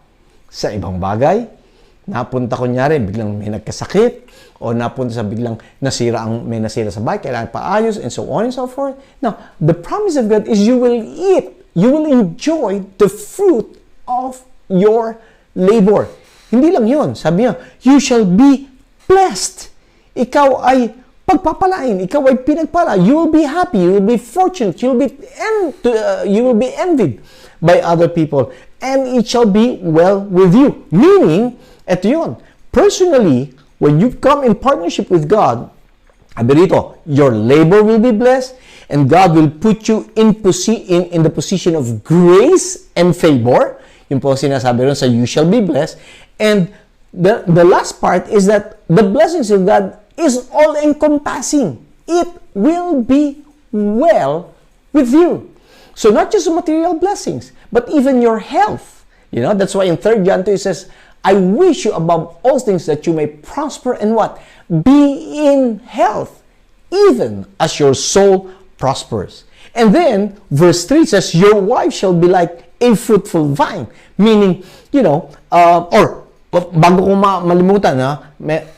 sa ibang bagay? Napunta kunyari, biglang may nagkasakit, o napunta sa biglang may nasira sa bahay, kailangan paayos, and so on and so forth. Now, the promise of God is you will eat, you will enjoy the fruit of your labor. Hindi lang yun. Sabi niya, you shall be blessed. Ikaw ay pagpapalain, ikaw ay pinagpala. You will be happy, you will be fortunate, you will be envied by other people, and it shall be well with you. Meaning, eto yun, personally, when you come in partnership with God, your labor will be blessed, and God will put you in the position of grace and favor. Yung po sinasabi ron sa you shall be blessed. And the last part is that the blessings of God is all-encompassing. It will be well with you. So not just the material blessings, but even your health. You know, that's why in 3 John 2 it says, I wish you above all things that you may prosper and what? Be in health, even as your soul prospers. And then, verse 3 says, your wife shall be like a fruitful vine. Meaning, bago ko malimutan,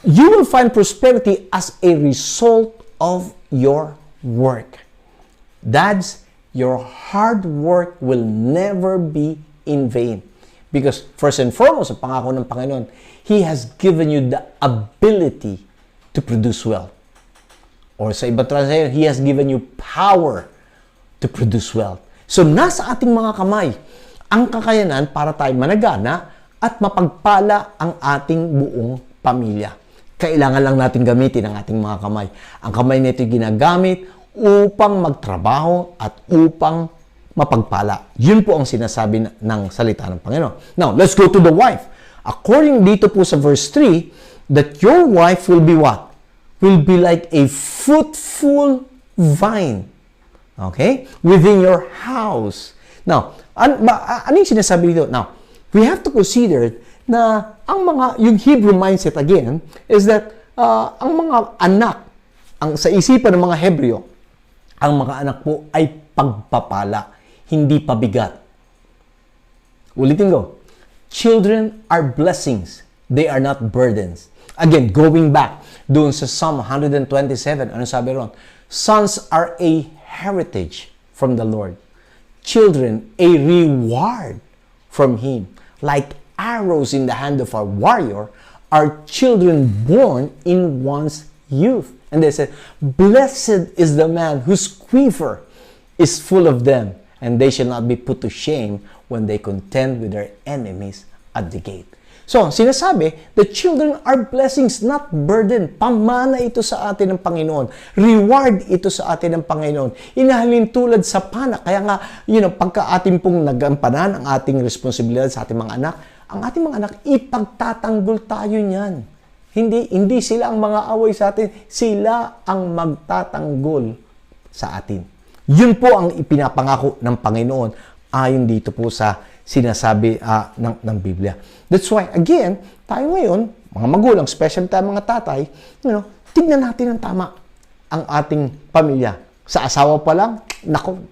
you will find prosperity as a result of your work. Dads, your hard work will never be in vain. Because first and foremost, ang pangako ng Panginoon, He has given you the ability to produce wealth. Or sa ibang translation, He has given you power to produce wealth. So nasa ating mga kamay ang kakayanan para tayo managana at mapagpala ang ating buong pamilya. Kailangan lang natin gamitin ang ating mga kamay. Ang kamay nito ginagamit upang magtrabaho at upang mapagpala. Yun po ang sinasabi ng salita ng Panginoon. Now, let's go to the wife. According dito po sa verse 3, that your wife will be what? Will be like a fruitful vine. Okay? Within your house. Now, ano yung sinasabi dito? Now, we have to consider na yung Hebrew mindset again is that ang mga anak, sa isipan ng mga Hebreo, ang mga anak po ay pagpapala, hindi pabigat. Ulitin ko. Children are blessings. They are not burdens. Again, going back doon sa Psalm 127, ano sabi ron? Sons are a heritage from the Lord. Children, a reward from Him. Like arrows in the hand of a warrior, are children born in one's youth. And they said, blessed is the man whose quiver is full of them, and they shall not be put to shame when they contend with their enemies at the gate. So, sinasabi, the children are blessings, not burden. Pamana ito sa atin ng Panginoon. Reward ito sa atin ng Panginoon. Inahalin tulad sa pana. Kaya nga, pagka atin pong nagampanan ang ating responsibilidad sa ating mga anak, ang ating mga anak, ipagtatanggol tayo niyan. Hindi sila ang mga away sa atin. Sila ang magtatanggol sa atin. Yun po ang ipinapangako ng Panginoon ayon dito po sa sinasabi ng Biblia. That's why, again, tayo ngayon, mga magulang, especially tayo mga tatay, tignan natin ang tama ang ating pamilya. Sa asawa pa lang,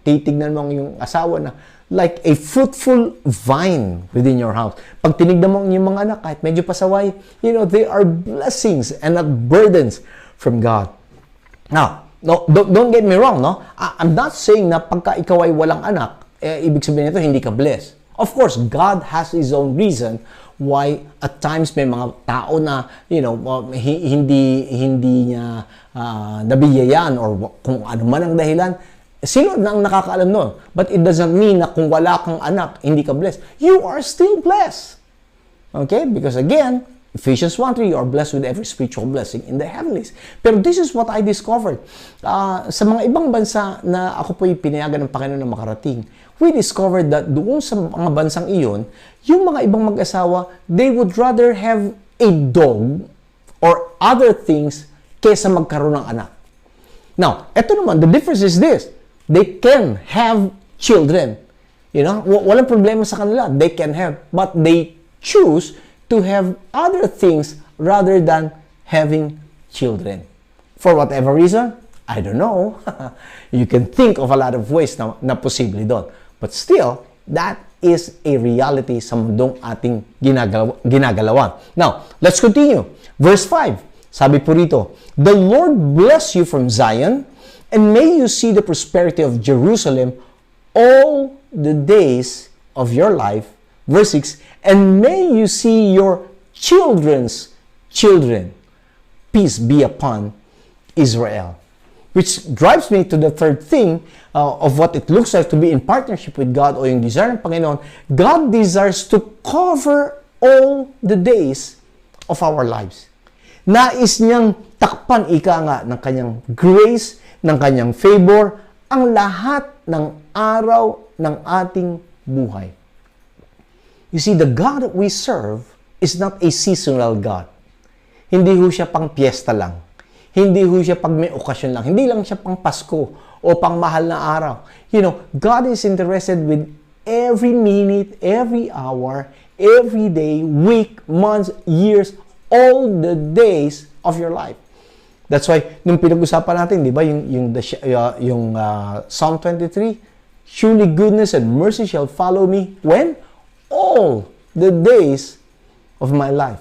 titignan mo yung asawa na like a fruitful vine within your house. Pag tinignan mo yung mga anak, kahit medyo pasaway, they are blessings and not burdens from God. Now, don't get me wrong, no? I'm not saying na pagka ikaw ay walang anak, ibig sabihin nito, hindi ka blessed. Of course, God has His own reason why at times may mga tao na, hindi niya nabiyayaan or kung ano man ang dahilan. Sino na ang nakakaalam nun? But it doesn't mean na kung wala kang anak, hindi ka blessed. You are still blessed. Okay? Because again, Ephesians 1:3, you are blessed with every spiritual blessing in the heavenlies. Pero this is what I discovered. Sa mga ibang bansa na ako po'y pinayagan ng Panginoon na makarating, we discovered that doon sa mga bansang iyon, yung mga ibang mag-asawa, they would rather have a dog or other things kesa magkaroon ng anak. Now, eto naman, the difference is this. They can have children. Walang problema sa kanila. They can have, but they choose to have other things rather than having children. For whatever reason, I don't know. You can think of a lot of ways na posible doon. But still, that is a reality sa mundong ating ginagalawan. Now, let's continue. Verse 5, sabi po rito, the Lord bless you from Zion, and may you see the prosperity of Jerusalem all the days of your life. Verse 6, and may you see your children's children. Peace be upon Israel. Which drives me to the third thing of what it looks like to be in partnership with God o yung desire ng Panginoon. God desires to cover all the days of our lives. Nais niyang takpan ng kanyang grace, ng kanyang favor, ang lahat ng araw ng ating buhay. You see, the God that we serve is not a seasonal God. Hindi ho siya pang piyesta lang. Hindi ho siya pag may okasyon lang. Hindi lang siya pang Pasko o pang mahal na araw. God is interested with every minute, every hour, every day, week, months, years, all the days of your life. That's why, nung pinag-usapan natin, di ba, yung Psalm 23, surely goodness and mercy shall follow me. When? All the days of my life.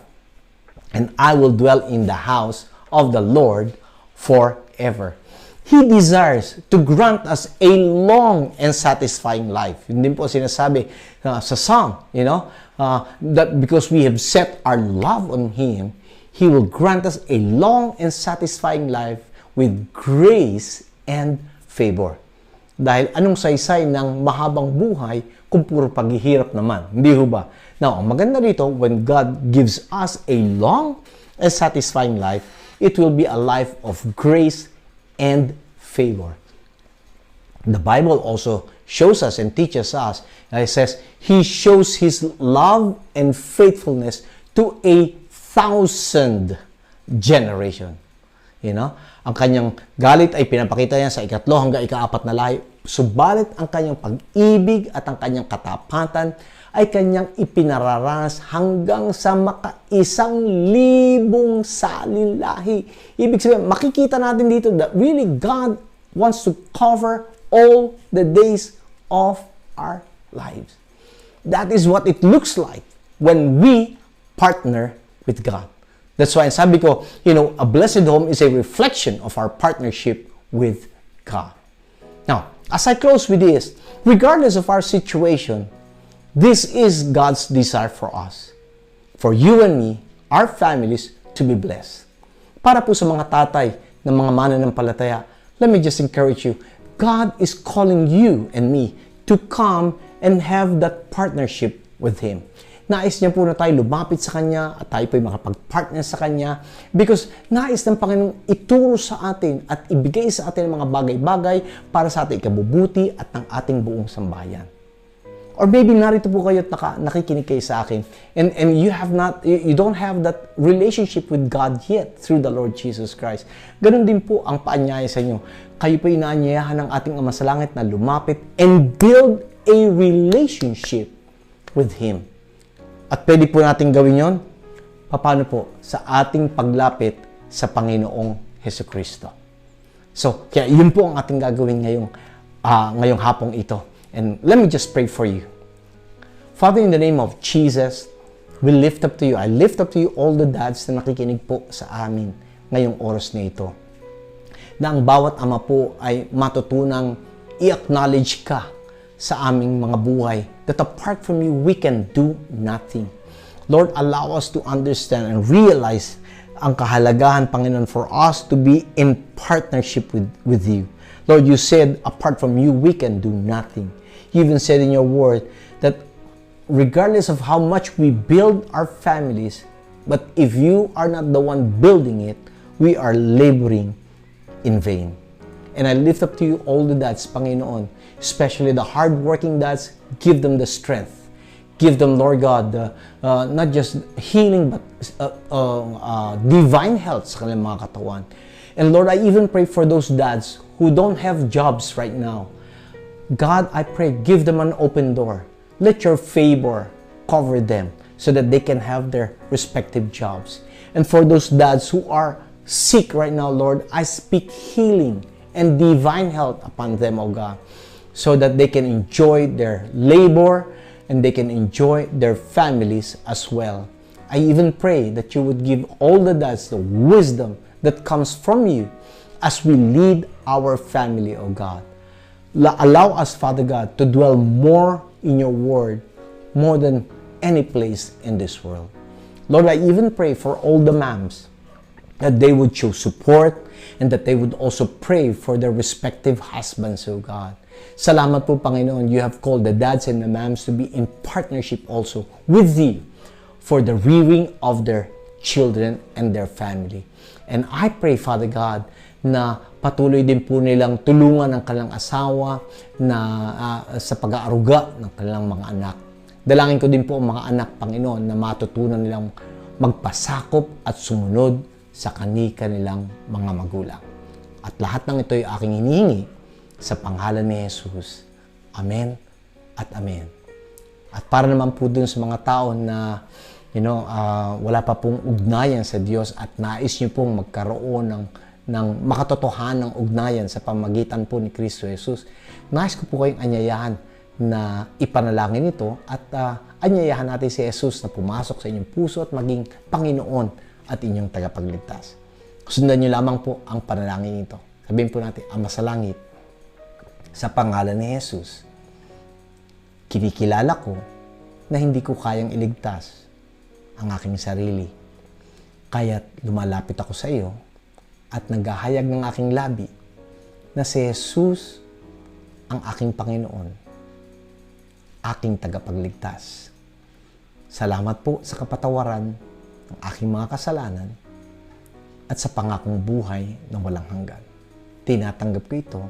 And I will dwell in the house of the Lord forever. He desires to grant us a long and satisfying life. Yun din po sinasabi sa Psalm, that because we have set our love on Him, He will grant us a long and satisfying life with grace and favor. Dahil anong saysay ng mahabang buhay kung puro paghihirap naman? Hindi ho ba? Now, ang maganda dito, when God gives us a long and satisfying life, it will be a life of grace and favor. The Bible also shows us and teaches us, it says, He shows His love and faithfulness to 1,000 generation. Ang kanyang galit ay pinapakita niya sa ikatlo hanggang ikaapat na lahi. Subalit ang kanyang pag-ibig at ang kanyang katapatan ay kanyang ipinararanas hanggang sa maka-1,000 salinlahi. Ibig sabihin, makikita natin dito that really God wants to cover all the days of our lives. That is what it looks like when we partner with God. That's why sabi ko, a blessed home is a reflection of our partnership with God. Now, as I close with this, regardless of our situation, this is God's desire for us. For you and me, our families, to be blessed. Para po sa mga tatay ng mga mananampalataya, let me just encourage you, God is calling you and me to come and have that partnership with Him. Nais niya po na tayo lumapit sa Kanya at tayo po ay makapag-partner sa Kanya because nais ng Panginoon ituro sa atin at ibigay sa atin mga bagay-bagay para sa ating ikabubuti at ng ating buong sambayan. Or maybe narito po kayo at nakikinig kayo sa akin and you don't have that relationship with God yet through the Lord Jesus Christ. Ganun din po ang paanyaya sa inyo. Kayo po inaanyayahan ng ating Ama sa Langit na lumapit and build a relationship with Him. At pwede po natin gawin yon. Paano po? Sa ating paglapit sa Panginoong Hesukristo. So, kaya yun po ang ating gagawin ngayong hapong ito. And let me just pray for you. Father, in the name of Jesus, we lift up to you. I lift up to you all the dads na nakikinig po sa amin ngayong oras na ito. Na ang bawat ama po ay matutunang i-acknowledge ka sa aming mga buhay, that apart from you, we can do nothing. Lord, allow us to understand and realize ang kahalagahan, Panginoon, for us to be in partnership with you. Lord, you said, apart from you, we can do nothing. You even said in your word that regardless of how much we build our families, but if you are not the one building it, we are laboring in vain. And I lift up to you all the dads, Panginoon, especially the hard-working dads. Give them the strength. Give them, Lord God, not just healing, but divine health sa kanilang mga katawan. And Lord, I even pray for those dads who don't have jobs right now. God, I pray, give them an open door. Let your favor cover them so that they can have their respective jobs. And for those dads who are sick right now, Lord, I speak healing and divine health upon them, O God, so that they can enjoy their labor and they can enjoy their families as well. I even pray that you would give all the dads the wisdom that comes from you as we lead our family, O God. Allow us, Father God, to dwell more in your word, more than any place in this world. Lord, I even pray for all the moms that they would show support and that they would also pray for their respective husbands, O God. Salamat po, Panginoon, you have called the dads and the moms to be in partnership also with you for the rearing of their children and their family. And I pray, Father God, na patuloy din po nilang tulungan ang kanilang asawa na sa pag-aaruga ng kanilang mga anak. Dalangin ko din po ang mga anak, Panginoon, na matutunan nilang magpasakop at sumunod sa kanilang mga magulang. At lahat ng ito ay aking hinihingi sa pangalan ni Jesus. Amen at amen. At para naman po dun sa mga tao na wala pa pong ugnayan sa Diyos at nais nyo pong magkaroon ng makatotohanang ugnayan sa pamagitan po ni Kristo Jesus, nais ko po kayong anyayahan na ipanalangin ito at anyayahan natin si Jesus na pumasok sa inyong puso at maging Panginoon at inyong tagapagligtas. Sundan nyo lamang po ang panalangin ito. Sabihin po natin, Ama sa Langit, sa pangalan ni Jesus, kinikilala ko na hindi ko kayang iligtas ang aking sarili. Kaya't lumalapit ako sa iyo at naghahayag ng aking labi na si Jesus ang aking Panginoon, aking tagapagligtas. Salamat po sa kapatawaran ng aking mga kasalanan at sa pangakong buhay na walang hanggan. Tinatanggap ko ito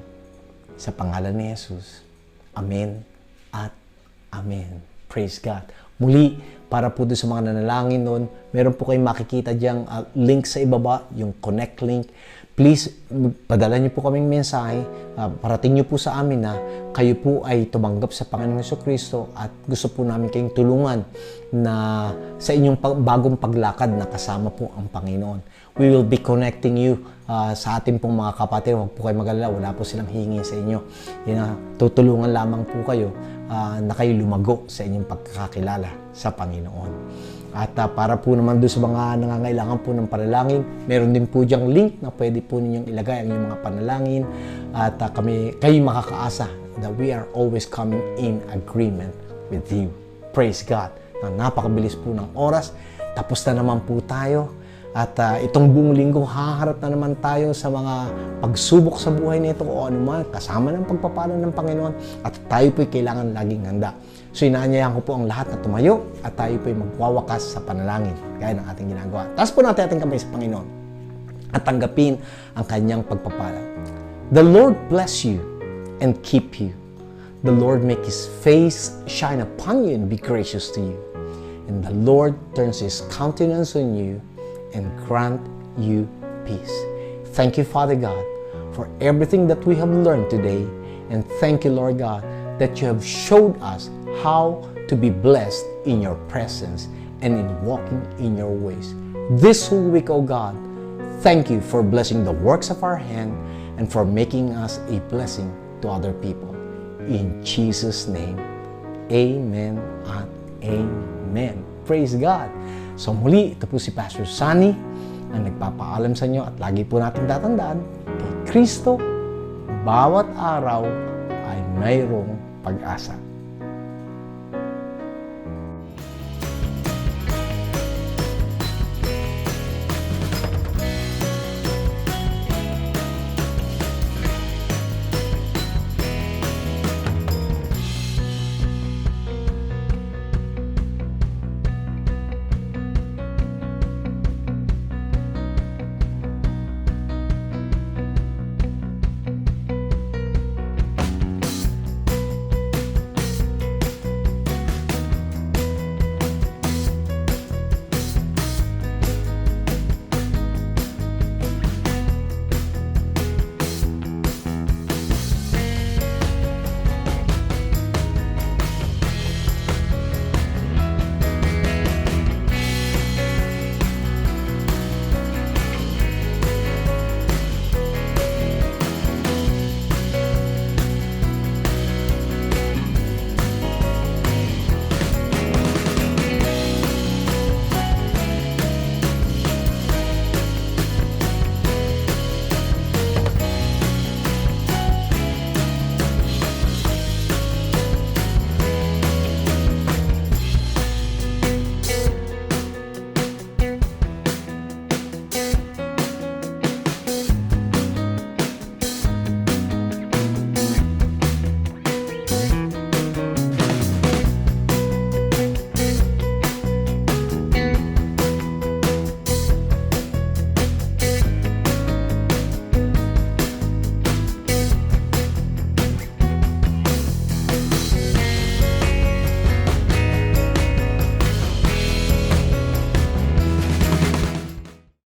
sa pangalan ni Jesus. Amen at Amen. Praise God. Muli, para po doon sa mga nanalangin noon, meron po kayong makikita diyang link sa ibaba, yung connect link. Please, padala niyo po kaming mensahe. Parating niyo po sa amin na kayo po ay tumanggap sa Panginoong Jesucristo at gusto po namin kayong tulungan na sa inyong bagong paglakad na kasama po ang Panginoon. We will be connecting you sa ating pong mga kapatid. Huwag po kayo mag-alala, wala po silang hihingi sa inyo. Tutulungan lamang po kayo na kayo lumago sa inyong pagkakakilala sa Panginoon. At para po naman doon sa mga nangangailangan po ng panalangin, meron din po diyang link na pwede po ninyong ilagay ang inyong mga panalangin at kayo makakaasa that we are always coming in agreement with you. Praise God. Napakabilis po ng oras. Tapos na naman po tayo. At itong buong linggo, haharap na naman tayo sa mga pagsubok sa buhay nito o anuman, kasama ng pagpapala ng Panginoon. At tayo po'y kailangan laging handa. So inaanyayahan ko po ang lahat na tumayo at tayo po'y magwawakas sa panalangin, gaya ng ating ginagawa. Taas po natin ating kamay sa Panginoon at tanggapin ang kanyang pagpapala. The Lord bless you and keep you. The Lord make His face shine upon you and be gracious to you. And the Lord turns His countenance on you and grant you peace. Thank you, Father God, for everything that we have learned today. And thank you, Lord God, that you have showed us how to be blessed in your presence and in walking in your ways. This whole week, O God, thank you for blessing the works of our hand and for making us a blessing to other people. In Jesus' name, amen and amen. Praise God. So muli, ito po si Pastor Sunny ang nagpapaalam sa inyo at lagi po natin tatandaan, kay Kristo, bawat araw ay mayroong pag-asa.